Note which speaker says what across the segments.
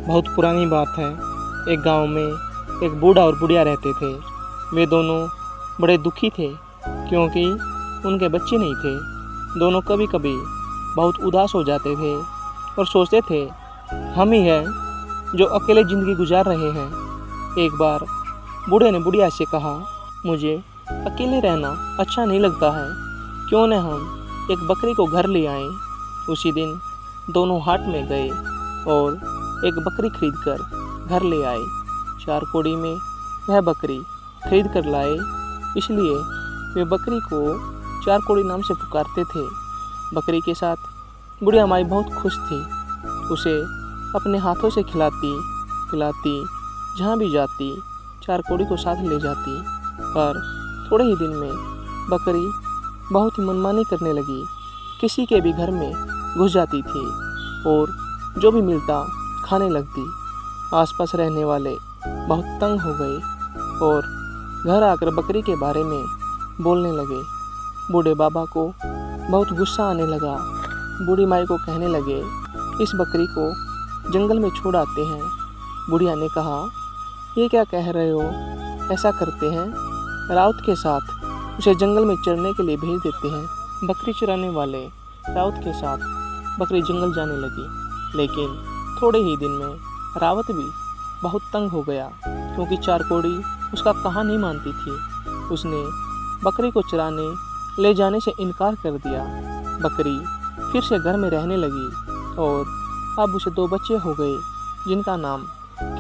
Speaker 1: बहुत पुरानी बात है। एक गांव में एक बूढ़ा और बुढ़िया रहते थे। वे दोनों बड़े दुखी थे क्योंकि उनके बच्चे नहीं थे। दोनों कभी कभी बहुत उदास हो जाते थे और सोचते थे हम ही हैं जो अकेले ज़िंदगी गुजार रहे हैं। एक बार बूढ़े ने बुढ़िया से कहा, मुझे अकेले रहना अच्छा नहीं लगता है, क्यों न हम एक बकरी को घर ले आएं। उसी दिन दोनों हाट में गए और एक बकरी खरीदकर घर ले आए। 4 कौड़ी में वह बकरी खरीद कर लाए, इसलिए वे बकरी को 4 कौड़ी नाम से पुकारते थे। बकरी के साथ बुढ़िया माई बहुत खुश थी। उसे अपने हाथों से खिलाती पिलाती जहाँ भी जाती 4 कौड़ी को साथ ले जाती। पर थोड़े ही दिन में बकरी बहुत ही मनमानी करने लगी। किसी के भी घर में घुस जाती थी और जो भी मिलता खाने लगती। आसपास रहने वाले बहुत तंग हो गए और घर आकर बकरी के बारे में बोलने लगे। बूढ़े बाबा को बहुत गुस्सा आने लगा। बूढ़ी माई को कहने लगे, इस बकरी को जंगल में छोड़ आते हैं। बुढ़िया ने कहा, ये क्या कह रहे हो, ऐसा करते हैं, राउत के साथ उसे जंगल में चरने के लिए भेज देते हैं। बकरी चराने वाले राउत के साथ बकरी जंगल जाने लगी, लेकिन थोड़े ही दिन में रावत भी बहुत तंग हो गया क्योंकि 4 कौड़ी उसका कहा नहीं मानती थी। उसने बकरी को चराने ले जाने से इनकार कर दिया। बकरी फिर से घर में रहने लगी और अब उसे 2 बच्चे हो गए जिनका नाम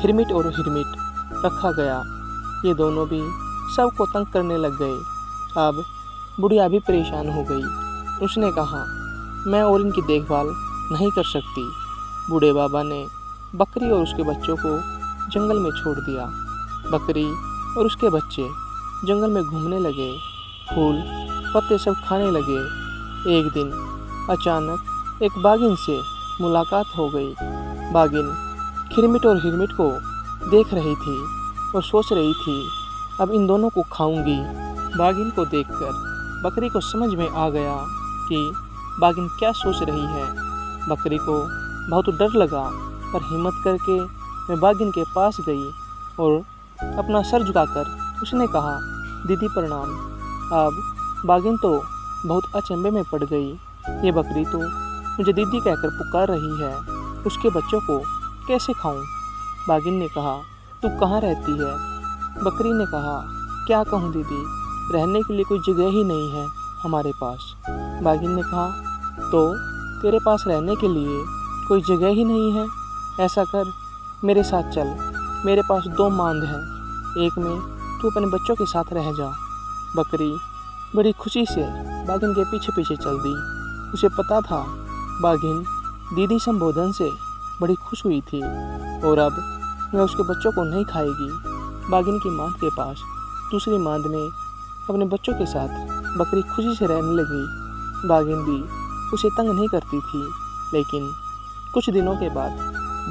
Speaker 1: खिरमिट और हिरमिट रखा गया। ये दोनों भी सबको तंग करने लग गए। अब बुढ़िया भी परेशान हो गई। उसने कहा, मैं और इनकी देखभाल नहीं कर सकती। बूढ़े बाबा ने बकरी और उसके बच्चों को जंगल में छोड़ दिया। बकरी और उसके बच्चे जंगल में घूमने लगे, फूल पत्ते सब खाने लगे। एक दिन अचानक एक बाघिन से मुलाकात हो गई। बाघिन खिरमिट और हिरमिट को देख रही थी और सोच रही थी, अब इन दोनों को खाऊंगी। बाघिन को देखकर बकरी को समझ में आ गया कि बाघिन क्या सोच रही है। बकरी को बहुत डर लगा, पर हिम्मत करके मैं बाघिन के पास गई और अपना सर झुकाकर उसने कहा, दीदी प्रणाम। अब बाघिन तो बहुत अचंभे में पड़ गई। ये बकरी तो मुझे दीदी कहकर पुकार रही है, उसके बच्चों को कैसे खाऊं? बाघिन ने कहा, तू कहाँ रहती है? बकरी ने कहा, क्या कहूँ दीदी, रहने के लिए कोई जगह ही नहीं है हमारे पास। बाघिन ने कहा, तो तेरे पास रहने के लिए कोई जगह ही नहीं है? ऐसा कर, मेरे साथ चल, मेरे पास 2 मांद हैं, एक में तू अपने बच्चों के साथ रह जा। बकरी बड़ी खुशी से बाघिन के पीछे पीछे चल दी। उसे पता था बाघिन दीदी संबोधन से बड़ी खुश हुई थी और अब वह उसके बच्चों को नहीं खाएगी। बाघिन की मांद के पास दूसरी मांद में अपने बच्चों के साथ बकरी खुशी से रहने लगी। बाघिन भी उसे तंग नहीं करती थी, लेकिन कुछ दिनों के बाद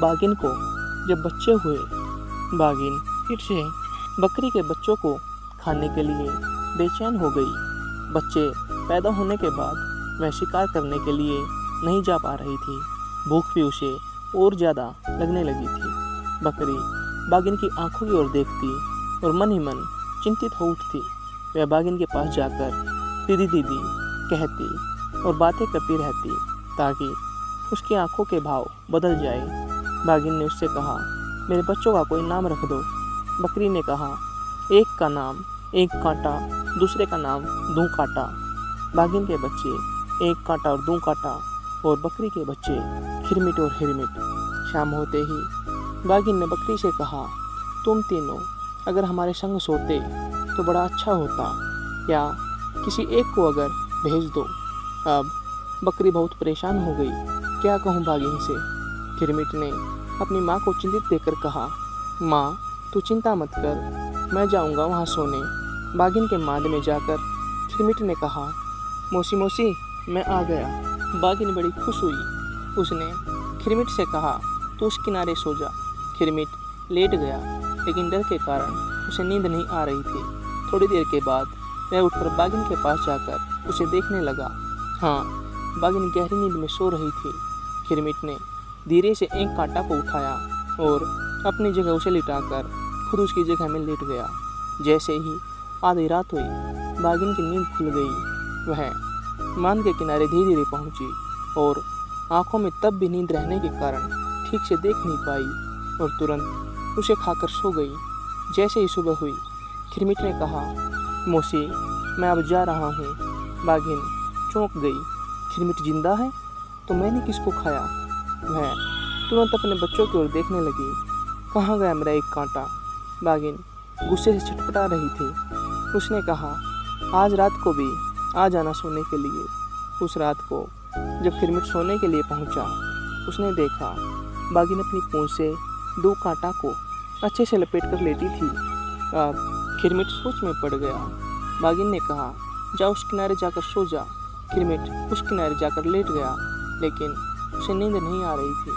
Speaker 1: बाघिन को जब बच्चे हुए, बाघिन फिर से बकरी के बच्चों को खाने के लिए बेचैन हो गई। बच्चे पैदा होने के बाद वह शिकार करने के लिए नहीं जा पा रही थी। भूख भी उसे और ज़्यादा लगने लगी थी। बकरी बाघिन की आंखों की ओर देखती और मन ही मन चिंतित हो उठती। वह बाघिन के पास जाकर दीदी दीदी कहती और बातें करती रहती ताकि उसकी आंखों के भाव बदल जाए। बाघिन ने उससे कहा, मेरे बच्चों का कोई नाम रख दो। बकरी ने कहा, एक का नाम एक कांटा, दूसरे का नाम 2 कांटा। बाघिन के बच्चे एक कांटा और 2 कांटा और बकरी के बच्चे खिरमिट और हिरमिट। शाम होते ही बाघिन ने बकरी से कहा, तुम तीनों अगर हमारे संग सोते तो बड़ा अच्छा होता, या किसी एक को अगर भेज दो। अब बकरी बहुत परेशान हो गई, क्या कहूँ बाघिन से? खिरमिट ने अपनी माँ को चिंतित देखकर कहा, माँ तू चिंता मत कर, मैं जाऊँगा वहाँ सोने। बाघिन के मांद में जाकर खिरमिट ने कहा, मौसी मौसी मैं आ गया। बाघिन बड़ी खुश हुई। उसने खिरमिट से कहा, तू उस किनारे सो जा। खिरमिट लेट गया, लेकिन डर के कारण उसे नींद नहीं आ रही थी। थोड़ी देर के बाद वह उठकर बाघिन के पास जाकर उसे देखने लगा। हाँ, बाघिन गहरी नींद में सो रही थी। खिरमिट ने धीरे से एक कांटा को उठाया और अपनी जगह उसे लिटाकर खुद उसकी जगह में लेट गया। जैसे ही आधी रात हुई, बागिन की नींद खुल गई। वह मान के किनारे धीरे धीरे पहुंची और आंखों में तब भी नींद रहने के कारण ठीक से देख नहीं पाई और तुरंत उसे खाकर सो गई। जैसे ही सुबह हुई, खिरमिट ने कहा, मौसी मैं अब जा रहा हूँ। बागिन चौंक गई। खिरमिट जिंदा है तो मैंने किसको खाया? वह तुरंत अपने बच्चों की ओर देखने लगी। कहाँ गया मेरा एक कांटा? बागिन गुस्से से छटपटा रही थी। उसने कहा, आज रात को भी आ जाना सोने के लिए। उस रात को जब खिरमिट सोने के लिए पहुंचा, उसने देखा बागिन अपनी पूंछ से 2 कांटा को अच्छे से लपेट कर लेटी थी। अब खिरमिट सोच में पड़ गया। बागिन ने कहा, जा उस किनारे जाकर सो जा। खिरमिट उस किनारे जाकर लेट गया, लेकिन उसे नींद नहीं आ रही थी।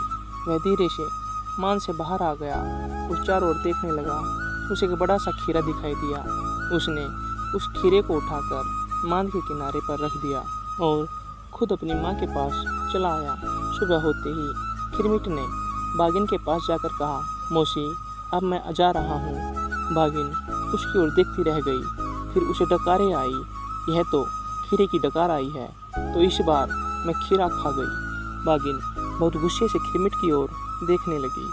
Speaker 1: वह धीरे से मान से बाहर आ गया। उस चारों ओर देखने लगा। उसे एक बड़ा सा खीरा दिखाई दिया। उसने उस खीरे को उठाकर मान के किनारे पर रख दिया और खुद अपनी माँ के पास चला आया। सुबह होते ही खिरमिट ने बागिन के पास जाकर कहा, मौसी अब मैं जा रहा हूँ। बागिन उसकी ओर देखती रह गई। फिर उसे डकारे आई। यह तो खीरे की डकार आई है, तो इस बार मैं खीरा खा गई। बागिन बहुत गुस्से से खिरमिट की ओर देखने लगी।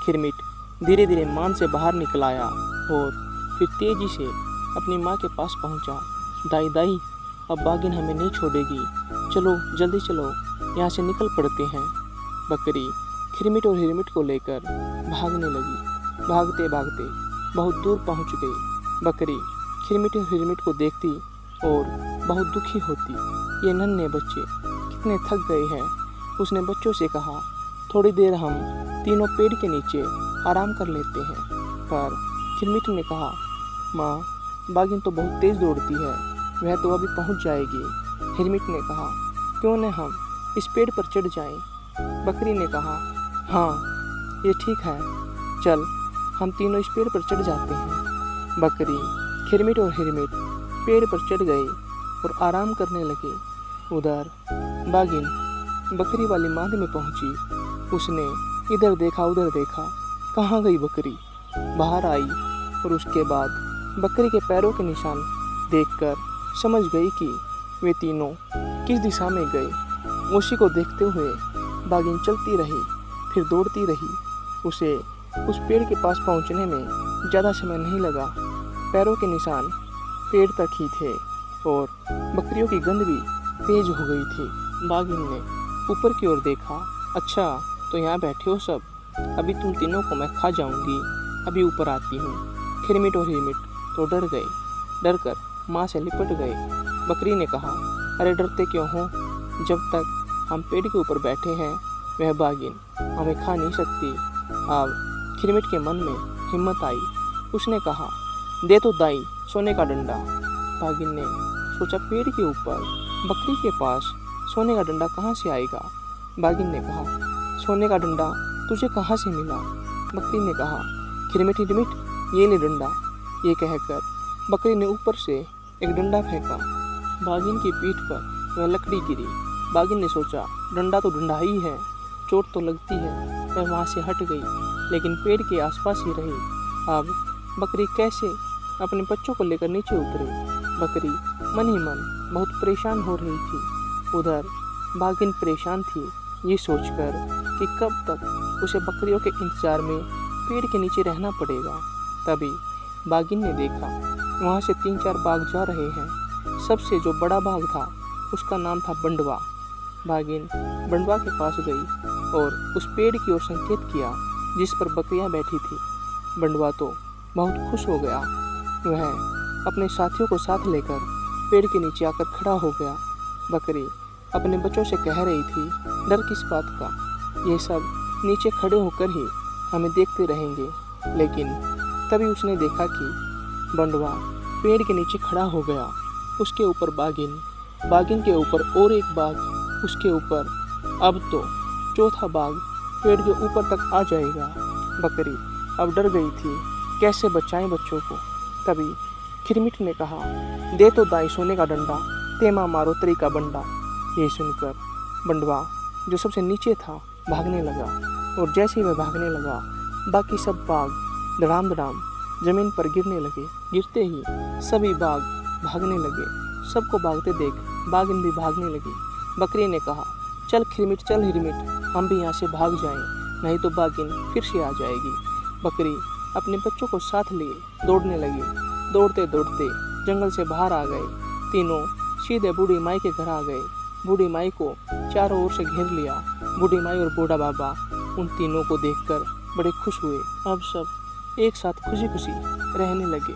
Speaker 1: खिरमिट धीरे धीरे मान से बाहर निकल आया और फिर तेजी से अपनी माँ के पास पहुँचा। दाई दाई, अब बागिन हमें नहीं छोड़ेगी, चलो जल्दी चलो, यहाँ से निकल पड़ते हैं। बकरी खिरमिट और हिरमिट को लेकर भागने लगी। भागते भागते बहुत दूर पहुँच गई। बकरी खिरमिट और हिरमिट को देखती और बहुत दुखी होती। ये नन्हे बच्चे कितने थक गए हैं। उसने बच्चों से कहा, थोड़ी देर हम तीनों पेड़ के नीचे आराम कर लेते हैं। पर खिरमिट ने कहा, माँ बागिन तो बहुत तेज़ दौड़ती है, वह तो अभी पहुँच जाएगी। हिरमिट ने कहा, क्यों न हम इस पेड़ पर चढ़ जाएं? बकरी ने कहा, हाँ ये ठीक है, चल हम तीनों इस पेड़ पर चढ़ जाते हैं। बकरी खिरमिट और हिरमिट पेड़ पर चढ़ गए और आराम करने लगे। उधर बागिन बकरी वाली माद में पहुंची। उसने इधर देखा उधर देखा, कहाँ गई बकरी? बाहर आई और उसके बाद बकरी के पैरों के निशान देखकर समझ गई कि वे तीनों किस दिशा में गए। उसी को देखते हुए बागिन चलती रही, फिर दौड़ती रही। उसे उस पेड़ के पास पहुंचने में ज़्यादा समय नहीं लगा। पैरों के निशान पेड़ तक ही थे और बकरियों की गंध भी तेज हो गई थी। बागिन ने ऊपर की ओर देखा, अच्छा तो यहाँ बैठे हो सब, अभी तुम तीनों को मैं खा जाऊंगी, अभी ऊपर आती हूँ। खिरमिट और हिरमिट तो डर गए, डर कर माँ से लिपट गए। बकरी ने कहा, अरे डरते क्यों हो, जब तक हम पेड़ के ऊपर बैठे हैं वह बागिन हमें खा नहीं सकती। अब खिरमिट के मन में हिम्मत आई। उसने कहा, दे तो दाई सोने का डंडा। बागिन ने सोचा, पेड़ के ऊपर बकरी के पास सोने का डंडा कहाँ से आएगा? बागिन ने कहा, सोने का डंडा तुझे कहाँ से मिला? बकरी ने कहा, खिरमिट हिरमिट ये ले डंडा। ये कहकर बकरी ने ऊपर से एक डंडा फेंका। बागिन की पीठ पर वह लकड़ी गिरी। बागिन ने सोचा, डंडा तो डंडा ही है, चोट तो लगती है। वह वहाँ से हट गई, लेकिन पेड़ के आसपास ही रही। अब बकरी कैसे अपने बच्चों को लेकर नीचे उतरी? बकरी मन ही मन बहुत परेशान हो रही थी। उधर बागिन परेशान थी, ये सोचकर कि कब तक उसे बकरियों के इंतजार में पेड़ के नीचे रहना पड़ेगा। तभी बागिन ने देखा, वहाँ से 3-4 बाघ जा रहे हैं। सबसे जो बड़ा बाघ था उसका नाम था बंडवा। बागिन बंडवा के पास गई और उस पेड़ की ओर संकेत किया जिस पर बकरियां बैठी थी। बंडवा तो बहुत खुश हो गया। वह अपने साथियों को साथ लेकर पेड़ के नीचे आकर खड़ा हो गया। बकरी अपने बच्चों से कह रही थी, डर किस बात का, ये सब नीचे खड़े होकर ही हमें देखते रहेंगे। लेकिन तभी उसने देखा कि बंडवा पेड़ के नीचे खड़ा हो गया। उसके ऊपर बागिन, बागिन के ऊपर और एक बाघ, उसके ऊपर अब तो चौथा बाघ पेड़ के ऊपर तक आ जाएगा। बकरी अब डर गई थी, कैसे बचाएं बच्चों को। तभी खिरमिट ने कहा, दे तो दाई सोने का डंडा, तेमा मारो तरी का बंडा। ये सुनकर बंडवा जो सबसे नीचे था भागने लगा और जैसे ही वह भागने लगा, बाकी सब बाघ धड़ाम धड़ाम जमीन पर गिरने लगे। गिरते ही सभी बाघ भागने लगे। सबको भागते देख बाघिन भी भागने लगी। बकरी ने कहा, चल खिरमिट चल हिरमिट, हम भी यहाँ से भाग जाएं, नहीं तो बाघिन फिर से आ जाएगी। बकरी अपने बच्चों को साथ लिए दौड़ने लगी। दौड़ते दौड़ते जंगल से बाहर आ गए। तीनों सीधे बूढ़ी माई के घर आ गए। बूढ़ी माई को चारों ओर से घेर लिया। बूढ़ी माई और बूढ़ा बाबा उन तीनों को देखकर बड़े खुश हुए। अब सब एक साथ खुशी खुशी रहने लगे।